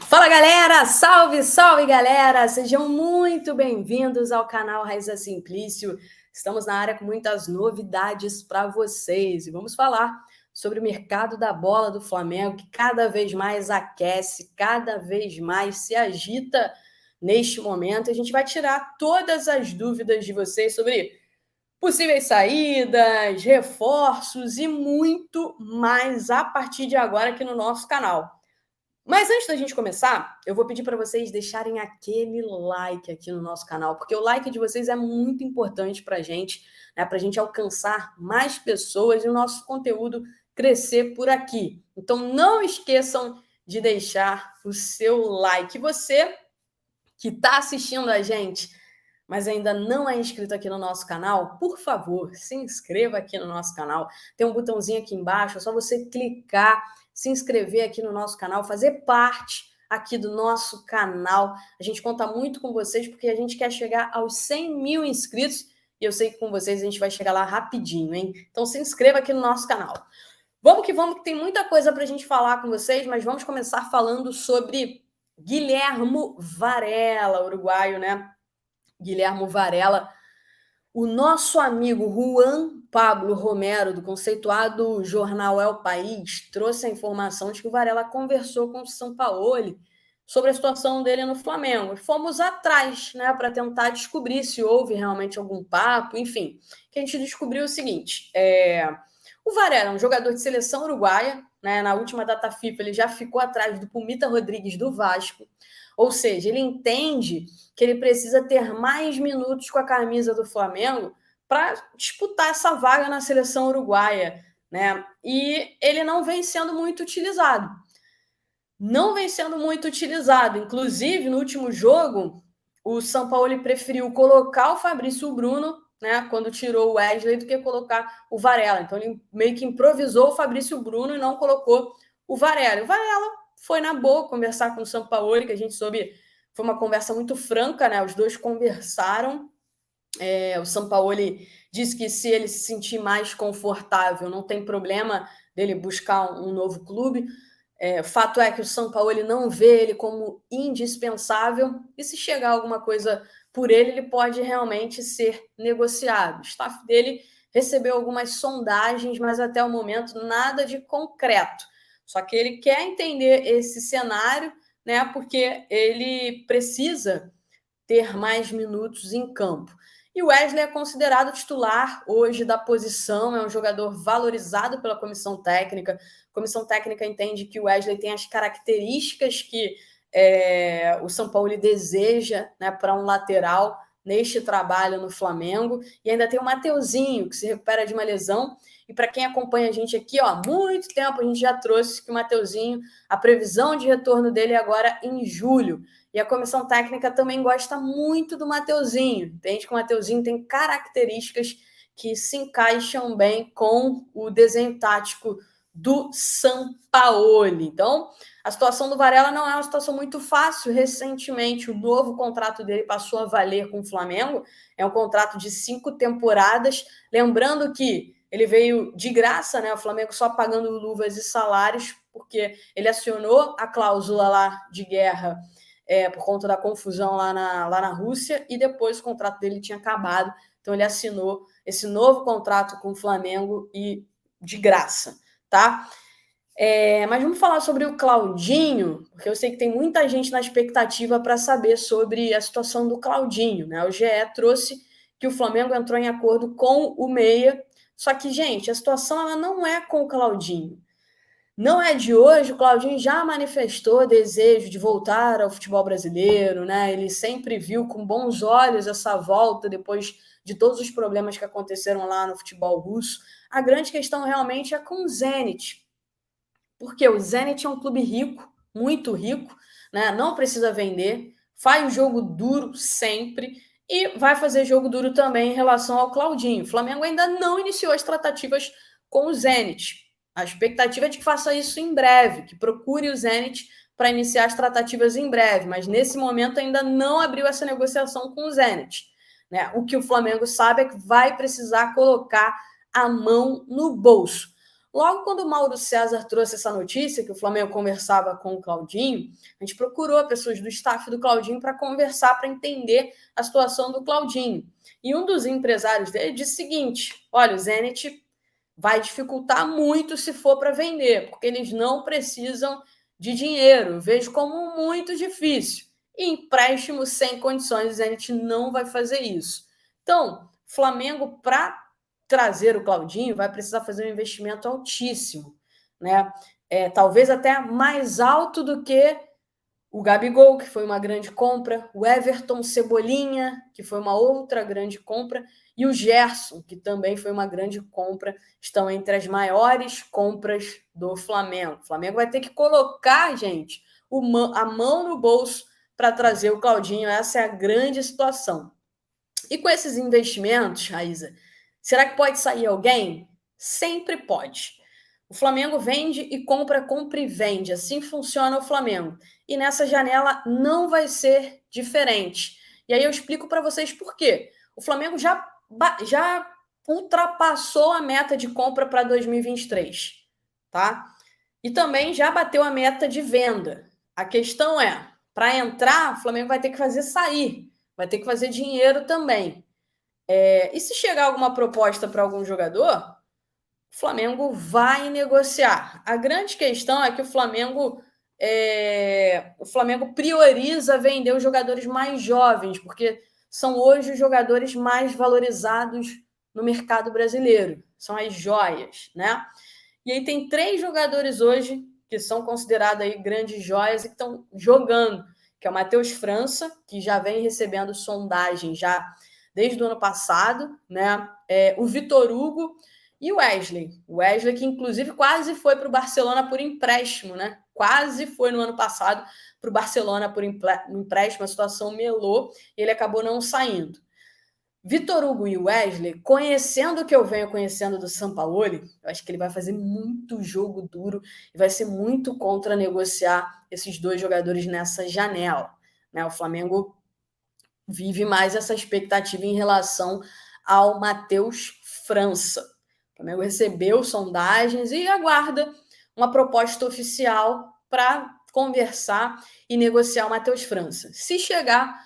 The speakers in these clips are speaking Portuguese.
Fala galera, salve, salve galera, sejam muito bem-vindos ao canal Raiza Simplício. Estamos na área com muitas novidades para vocês e vamos falar sobre o mercado da bola do Flamengo, que cada vez mais aquece, cada vez mais se agita neste momento. A gente vai tirar todas as dúvidas de vocês sobre possíveis saídas, reforços e muito mais a partir de agora aqui no nosso canal. Mas antes da gente começar, eu vou pedir para vocês deixarem aquele like aqui no nosso canal, porque o like de vocês é muito importante para a gente, né? Para a gente alcançar mais pessoas e o nosso conteúdo crescer por aqui. Então não esqueçam de deixar o seu like. Você que está assistindo a gente, mas ainda não é inscrito aqui no nosso canal, por favor, se inscreva aqui no nosso canal. Tem um botãozinho aqui embaixo, é só você clicar, se inscrever aqui no nosso canal, fazer parte aqui do nosso canal. A gente conta muito com vocês, porque a gente quer chegar aos 100 mil inscritos, e eu sei que com vocês a gente vai chegar lá rapidinho, hein? Então se inscreva aqui no nosso canal. Vamos, que tem muita coisa para a gente falar com vocês, mas vamos começar falando sobre Guilhermo Varela, uruguaio, né? Guilhermo Varela, o nosso amigo Juan Pablo Romero, do conceituado jornal El País, trouxe a informação de que o Varela conversou com o Sampaoli sobre a situação dele no Flamengo. Fomos atrás, né, para tentar descobrir se houve realmente algum papo, enfim. Que a gente descobriu o seguinte: o Varela é um jogador de seleção uruguaia, né? Na última data FIFA ele já ficou atrás do Pumita Rodrigues do Vasco, ou seja, ele entende que ele precisa ter mais minutos com a camisa do Flamengo para disputar essa vaga na seleção uruguaia, né? E ele não vem sendo muito utilizado. Não vem sendo muito utilizado. Inclusive, no último jogo, o Sampaoli preferiu colocar o Fabrício Bruno, né, quando tirou o Wesley, do que colocar o Varela. Então, ele meio que improvisou o Fabrício Bruno e não colocou o Varela. O Varela foi na boa conversar com o Sampaoli, que a gente soube, foi uma conversa muito franca, né? Os dois conversaram. O Sampaoli disse que se ele se sentir mais confortável, não tem problema dele buscar um novo clube. Fato é que o Sampaoli não vê ele como indispensável e se chegar alguma coisa por ele, ele pode realmente ser negociado. O staff dele recebeu algumas sondagens, mas até o momento nada de concreto. Só que ele quer entender esse cenário, né, porque ele precisa ter mais minutos em campo. E o Wesley é considerado titular hoje da posição, é um jogador valorizado pela comissão técnica. A comissão técnica entende que o Wesley tem as características que o Sampaoli deseja, né, para um lateral neste trabalho no Flamengo. E ainda tem o Mateuzinho, que se recupera de uma lesão. E para quem acompanha a gente aqui, há muito tempo a gente já trouxe que o Mateuzinho, a previsão de retorno dele é agora em julho. E a comissão técnica também gosta muito do Mateuzinho. Entende que o Mateuzinho tem características que se encaixam bem com o desenho tático do Sampaoli. Então, a situação do Varela não é uma situação muito fácil. Recentemente, o novo contrato dele passou a valer com o Flamengo. É um contrato de 5 temporadas. Lembrando que ele veio de graça, né? O Flamengo só pagando luvas e salários, porque ele acionou a cláusula lá de guerra por conta da confusão lá na Rússia, e depois o contrato dele tinha acabado, então ele assinou esse novo contrato com o Flamengo e de graça, tá? Mas vamos falar sobre o Claudinho, porque eu sei que tem muita gente na expectativa para saber sobre a situação do Claudinho, né? O GE trouxe que o Flamengo entrou em acordo com o Meia, só que, gente, a situação ela não é com o Claudinho. Não é de hoje, o Claudinho já manifestou desejo de voltar ao futebol brasileiro, né? Ele sempre viu com bons olhos essa volta depois de todos os problemas que aconteceram lá no futebol russo. A grande questão realmente é com o Zenit, porque o Zenit é um clube rico, muito rico, né? Não precisa vender, faz jogo duro sempre e vai fazer jogo duro também em relação ao Claudinho. O Flamengo ainda não iniciou as tratativas com o Zenit. A expectativa é de que faça isso em breve, que procure o Zenit para iniciar as tratativas em breve, mas nesse momento ainda não abriu essa negociação com o Zenit, né? O que o Flamengo sabe é que vai precisar colocar a mão no bolso. Logo quando o Mauro César trouxe essa notícia, que o Flamengo conversava com o Claudinho, a gente procurou pessoas do staff do Claudinho para conversar, para entender a situação do Claudinho. E um dos empresários dele disse o seguinte: olha, o Zenit vai dificultar muito se for para vender, porque eles não precisam de dinheiro. Eu vejo como muito difícil. E empréstimo sem condições, o Zenit não vai fazer isso. Então, Flamengo, para trazer o Claudinho, vai precisar fazer um investimento altíssimo, né? Talvez até mais alto do que o Gabigol, que foi uma grande compra, o Everton Cebolinha, que foi uma outra grande compra, e o Gerson, que também foi uma grande compra, estão entre as maiores compras do Flamengo. O Flamengo vai ter que colocar, gente, a mão no bolso para trazer o Claudinho. Essa é a grande situação. E com esses investimentos, Raíza, será que pode sair alguém? Sempre pode. O Flamengo vende e compra, compra e vende. Assim funciona o Flamengo. E nessa janela não vai ser diferente. E aí eu explico para vocês por quê. O Flamengo já ultrapassou a meta de compra para 2023, tá? E também já bateu a meta de venda. A questão é, para entrar, o Flamengo vai ter que fazer sair, vai ter que fazer dinheiro também. E se chegar alguma proposta para algum jogador, o Flamengo vai negociar. A grande questão é que o Flamengo prioriza vender os jogadores mais jovens, porque são hoje os jogadores mais valorizados no mercado brasileiro. São as joias, né? E aí tem 3 jogadores hoje que são considerados aí grandes joias e que estão jogando, que é o Matheus França, que já vem recebendo sondagem já desde o ano passado, né? O Vitor Hugo e o Wesley. O Wesley, que inclusive quase foi para o Barcelona por empréstimo, né? Quase foi no ano passado para o Barcelona por empréstimo, a situação melou e ele acabou não saindo. Vitor Hugo e Wesley, conhecendo o que eu venho conhecendo do Sampaoli, eu acho que ele vai fazer muito jogo duro e vai ser muito contra negociar esses 2 jogadores nessa janela, né? O Flamengo vive mais essa expectativa em relação ao Matheus França. O Flamengo recebeu sondagens e aguarda uma proposta oficial para conversar e negociar o Matheus França. Se chegar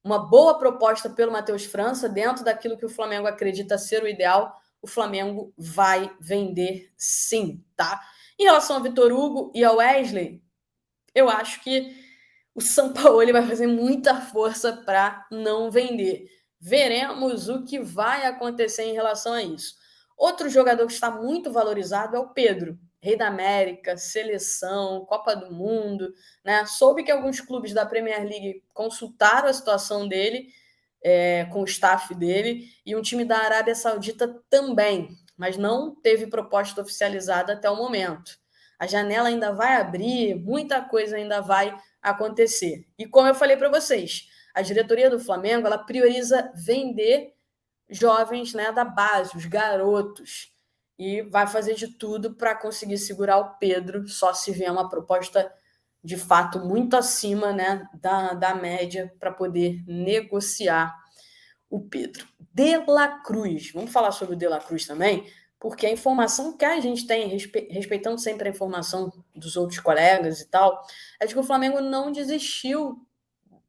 uma boa proposta pelo Matheus França, dentro daquilo que o Flamengo acredita ser o ideal, o Flamengo vai vender sim, tá? Em relação ao Vitor Hugo e ao Wesley, eu acho que o Sampaoli vai fazer muita força para não vender. Veremos o que vai acontecer em relação a isso. Outro jogador que está muito valorizado é o Pedro, Rei da América, seleção, Copa do Mundo, né? Soube que alguns clubes da Premier League consultaram a situação dele com o staff dele e um time da Arábia Saudita também, mas não teve proposta oficializada até o momento. A janela ainda vai abrir, muita coisa ainda vai acontecer. E como eu falei para vocês, a diretoria do Flamengo ela prioriza vender jovens, né, da base, os garotos, e vai fazer de tudo para conseguir segurar o Pedro, só se vier uma proposta de fato muito acima, né, da média para poder negociar o Pedro. De La Cruz, vamos falar sobre o De La Cruz também, porque a informação que a gente tem, respeitando sempre a informação dos outros colegas e tal, é de que o Flamengo não desistiu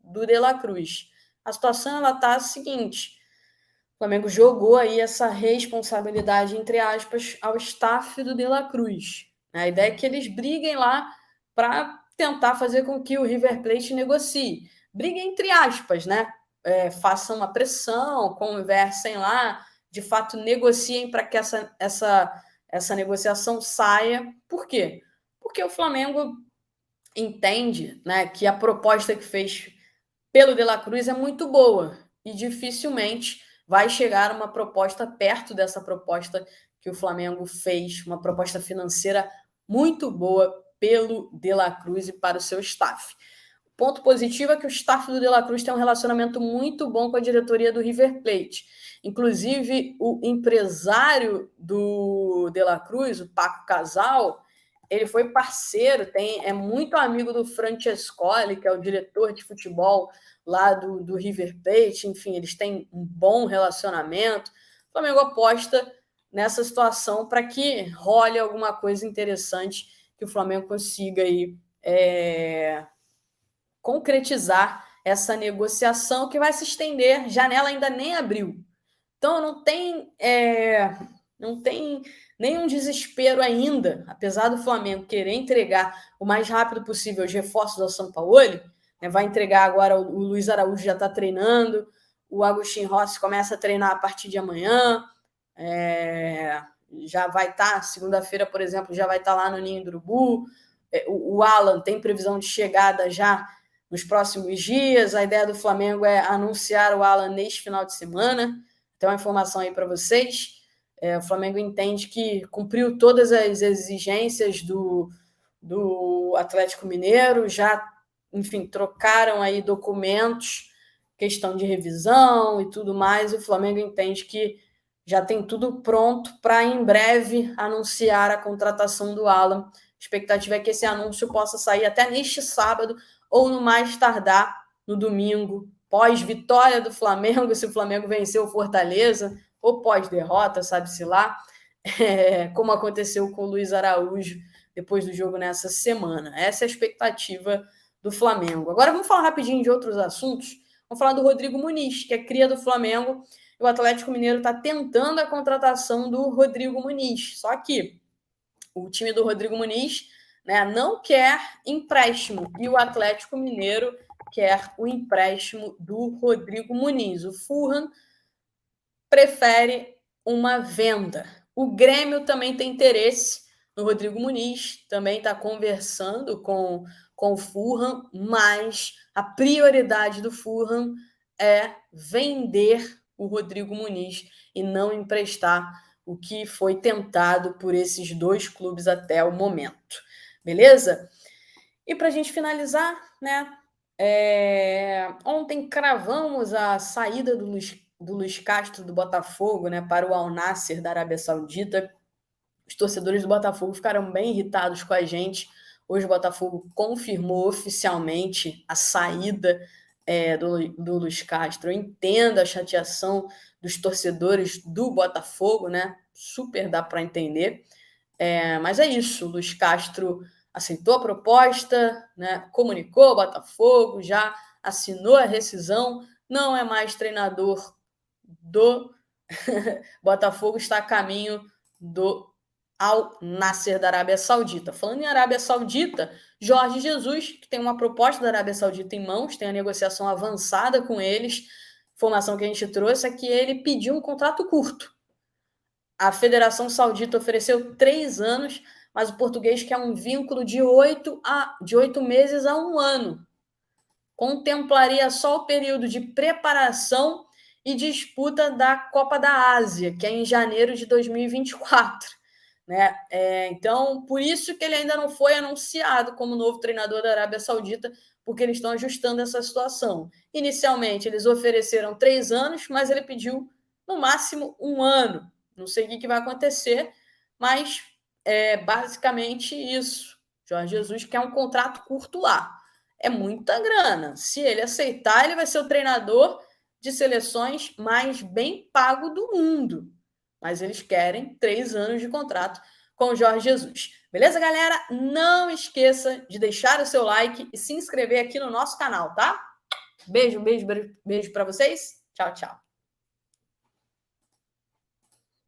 do De La Cruz. A situação ela tá a seguinte: o Flamengo jogou aí essa responsabilidade, entre aspas, ao staff do De La Cruz. A ideia é que eles briguem lá para tentar fazer com que o River Plate negocie. Briguem entre aspas, né? Façam uma pressão, conversem lá, de fato negociem para que essa negociação saia. Por quê? Porque o Flamengo entende, né, que a proposta que fez pelo De La Cruz é muito boa e dificilmente vai chegar uma proposta perto dessa proposta que o Flamengo fez, uma proposta financeira muito boa pelo De La Cruz e para o seu staff. O ponto positivo é que o staff do De La Cruz tem um relacionamento muito bom com a diretoria do River Plate. Inclusive, o empresário do De La Cruz, o Paco Casal, ele foi parceiro, é muito amigo do Francescoli, que é o diretor de futebol lá do River Plate. Enfim, eles têm um bom relacionamento. O Flamengo aposta nessa situação para que role alguma coisa interessante, que o Flamengo consiga aí, concretizar essa negociação que vai se estender, janela ainda nem abriu. Então não tem nenhum desespero ainda, apesar do Flamengo querer entregar o mais rápido possível os reforços ao Sampaoli, né, vai entregar agora, o Luiz Araújo já está treinando, o Agustin Rossi começa a treinar a partir de amanhã, já vai estar, segunda-feira, por exemplo, já vai estar lá no Ninho do Urubu, o Alan tem previsão de chegada já nos próximos dias, a ideia do Flamengo é anunciar o Alan neste final de semana. Tem uma informação aí para vocês. O Flamengo entende que cumpriu todas as exigências do Atlético Mineiro, já, enfim, trocaram aí documentos, questão de revisão e tudo mais, e o Flamengo entende que já tem tudo pronto para, em breve, anunciar a contratação do Alan. A expectativa é que esse anúncio possa sair até neste sábado, ou no mais tardar no domingo, pós-vitória do Flamengo, se o Flamengo venceu o Fortaleza, ou pós-derrota, sabe-se lá, como aconteceu com o Luiz Araújo depois do jogo nessa semana. Essa é a expectativa do Flamengo. Agora vamos falar rapidinho de outros assuntos. Vamos falar do Rodrigo Muniz, que é cria do Flamengo. O Atlético Mineiro está tentando a contratação do Rodrigo Muniz. Só que o time do Rodrigo Muniz, né, não quer empréstimo, e o Atlético Mineiro quer o empréstimo do Rodrigo Muniz. O Fulham prefere uma venda. O Grêmio também tem interesse no Rodrigo Muniz, também está conversando com o Fulham, mas a prioridade do Fulham é vender o Rodrigo Muniz e não emprestar, o que foi tentado por esses dois clubes até o momento. Beleza? E para a gente finalizar, né? Ontem cravamos a saída do Luiz Castro do Botafogo, né, para o Al Nassr da Arábia Saudita. Os torcedores do Botafogo ficaram bem irritados com a gente. Hoje o Botafogo confirmou oficialmente a saída do Luiz Castro. Eu entendo a chateação dos torcedores do Botafogo, né? Super dá para entender. Mas é isso, o Luiz Castro aceitou a proposta, né? Comunicou ao Botafogo, já assinou a rescisão, não é mais treinador do Botafogo, está a caminho do Al Nassr da Arábia Saudita. Falando em Arábia Saudita, Jorge Jesus, que tem uma proposta da Arábia Saudita em mãos, tem a negociação avançada com eles. Informação que a gente trouxe é que ele pediu um contrato curto. A Federação Saudita ofereceu 3 anos, mas o português quer um vínculo de 8 meses a 1 ano. Contemplaria só o período de preparação e disputa da Copa da Ásia, que é em janeiro de 2024. Né? Então, por isso que ele ainda não foi anunciado como novo treinador da Arábia Saudita, porque eles estão ajustando essa situação. Inicialmente, eles ofereceram 3 anos, mas ele pediu, no máximo, 1 ano. Não sei o que vai acontecer, mas é basicamente isso. Jorge Jesus quer um contrato curto lá. É muita grana. Se ele aceitar, ele vai ser o treinador de seleções mais bem pago do mundo. Mas eles querem 3 anos de contrato com o Jorge Jesus. Beleza, galera? Não esqueça de deixar o seu like e se inscrever aqui no nosso canal, tá? Beijo, beijo, beijo para vocês. Tchau, tchau.